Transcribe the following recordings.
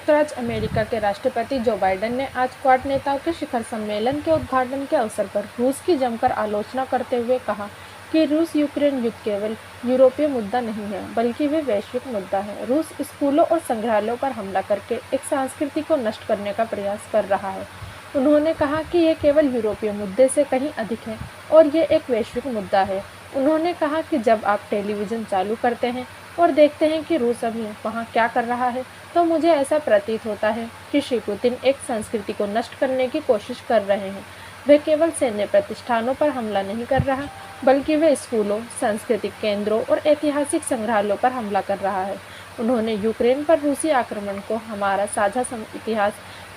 संयुक्त राज्य अमेरिका के राष्ट्रपति जो बाइडेन ने आज क्वाड नेताओं के शिखर सम्मेलन के उद्घाटन के अवसर पर रूस की जमकर आलोचना करते हुए कहा कि रूस यूक्रेन युद्ध केवल यूरोपीय मुद्दा नहीं है, बल्कि वे वैश्विक मुद्दा है। रूस स्कूलों और संग्रहालयों पर हमला करके एक संस्कृति को नष्ट करने का प्रयास कर रहा है। उन्होंने कहा कि यह केवल यूरोपीय मुद्दे से कहीं अधिक है और ये एक वैश्विक मुद्दा है। उन्होंने कहा कि जब आप टेलीविज़न चालू करते हैं और देखते हैं कि रूस अभी वहाँ क्या कर रहा है, तो मुझे ऐसा प्रतीत होता है कि श्री पुतिन एक संस्कृति को नष्ट करने की कोशिश कर रहे हैं। वे केवल सैन्य प्रतिष्ठानों पर हमला नहीं कर रहा, बल्कि वे स्कूलों, सांस्कृतिक केंद्रों और ऐतिहासिक संग्रहालयों पर हमला कर रहा है। उन्होंने यूक्रेन पर रूसी आक्रमण को हमारा साझा इतिहास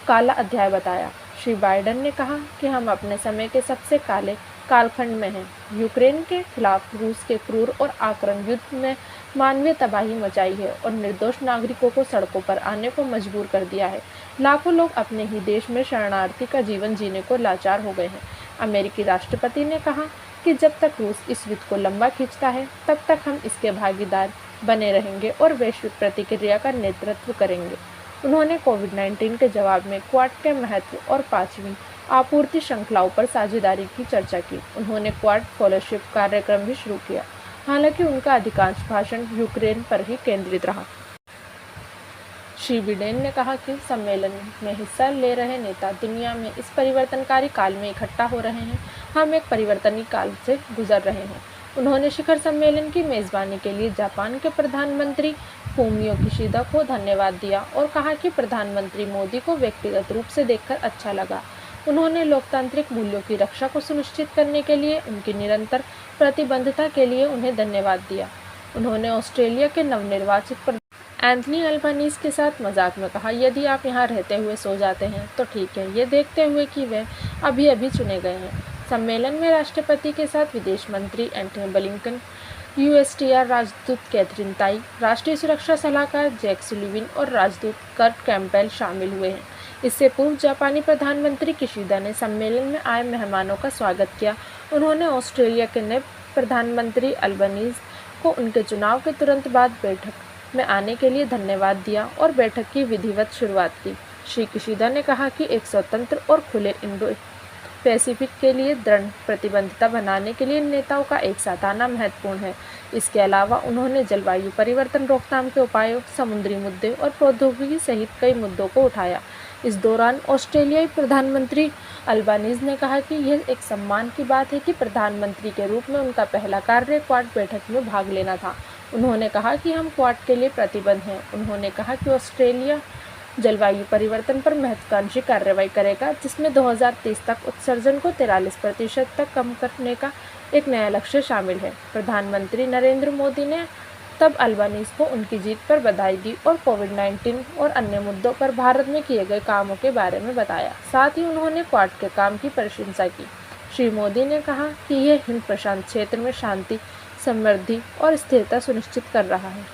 काला अध्याय बताया। श्री बाइडेन ने कहा कि हम अपने समय के सबसे काले कालखंड में हैं। यूक्रेन के खिलाफ रूस के क्रूर और आक्रामक युद्ध में मानवीय तबाही मचाई है और निर्दोष नागरिकों को सड़कों पर आने को मजबूर कर दिया है। लाखों लोग अपने ही देश में शरणार्थी का जीवन जीने को लाचार हो गए हैं। अमेरिकी राष्ट्रपति ने कहा कि जब तक रूस इस युद्ध को लंबा खींचता है, तब तक हम इसके भागीदार बने रहेंगे और वैश्विक प्रतिक्रिया का नेतृत्व करेंगे। उन्होंने कोविड-19 के जवाब में क्वाड के महत्व और 5वीं आपूर्ति श्रृंखलाओं पर साझेदारी की चर्चा की। उन्होंने क्वाड फेलोशिप कार्यक्रम भी शुरू किया, हालांकि उनका अधिकांश भाषण यूक्रेन पर ही केंद्रित रहा। श्री बाइडेन ने कहा कि सम्मेलन में हिस्सा ले रहे नेता दुनिया में इस परिवर्तनकारी काल में इकट्ठा हो रहे हैं। हम एक परिवर्तनीय काल से गुजर रहे हैं। उन्होंने शिखर सम्मेलन की मेज़बानी के लिए जापान के प्रधानमंत्री फूमियो किशिदा को धन्यवाद दिया और कहा कि प्रधानमंत्री मोदी को व्यक्तिगत रूप से देखकर अच्छा लगा। उन्होंने लोकतांत्रिक मूल्यों की रक्षा को सुनिश्चित करने के लिए उनकी निरंतर प्रतिबद्धता के लिए उन्हें धन्यवाद दिया। उन्होंने ऑस्ट्रेलिया के नवनिर्वाचित एंथनी अल्बानीज़ के साथ मजाक में कहा, यदि आप यहाँ रहते हुए सो जाते हैं तो ठीक है, ये देखते हुए कि वे अभी अभी चुने गए हैं। सम्मेलन में राष्ट्रपति के साथ विदेश मंत्री एंटनी ब्लिंकन, यूएसटीआर राजदूत कैथरीन ताई, राष्ट्रीय सुरक्षा सलाहकार जैक सुलिवान और राजदूत कर्ट कैम्पबेल शामिल हुए हैं। इससे पूर्व जापानी प्रधानमंत्री किशिदा ने सम्मेलन में आए मेहमानों का स्वागत किया। उन्होंने ऑस्ट्रेलिया के नए प्रधानमंत्री अल्बानीज़ को उनके चुनाव के तुरंत बाद बैठक में आने के लिए धन्यवाद दिया और बैठक की विधिवत शुरुआत की। श्री किशिदा ने कहा कि एक स्वतंत्र और खुले इंडो पैसिफिक के लिए दृढ़ प्रतिबद्धता बनाने के लिए नेताओं का एक साथ आना महत्वपूर्ण है। इसके अलावा उन्होंने जलवायु परिवर्तन रोकथाम के उपायों, समुद्री मुद्दे और प्रौद्योगिकी सहित कई मुद्दों को उठाया। इस दौरान ऑस्ट्रेलियाई प्रधानमंत्री अल्बानीज़ ने कहा कि यह एक सम्मान की बात है कि प्रधानमंत्री के रूप में उनका पहला कार्य क्वाड बैठक में भाग लेना था। उन्होंने कहा कि हम क्वाड के लिए प्रतिबद्ध हैं। उन्होंने कहा कि ऑस्ट्रेलिया जलवायु परिवर्तन पर महत्वाकांक्षी कार्रवाई करेगा, जिसमें 2030 तक उत्सर्जन को 43% तक कम करने का एक नया लक्ष्य शामिल है। प्रधानमंत्री नरेंद्र मोदी ने तब अल्बानीज़ को उनकी जीत पर बधाई दी और कोविड-19 और अन्य मुद्दों पर भारत में किए गए कामों के बारे में बताया। साथ ही उन्होंने क्वाड के काम की प्रशंसा की। श्री मोदी ने कहा कि यह हिंद प्रशांत क्षेत्र में शांति, समृद्धि और स्थिरता सुनिश्चित कर रहा है।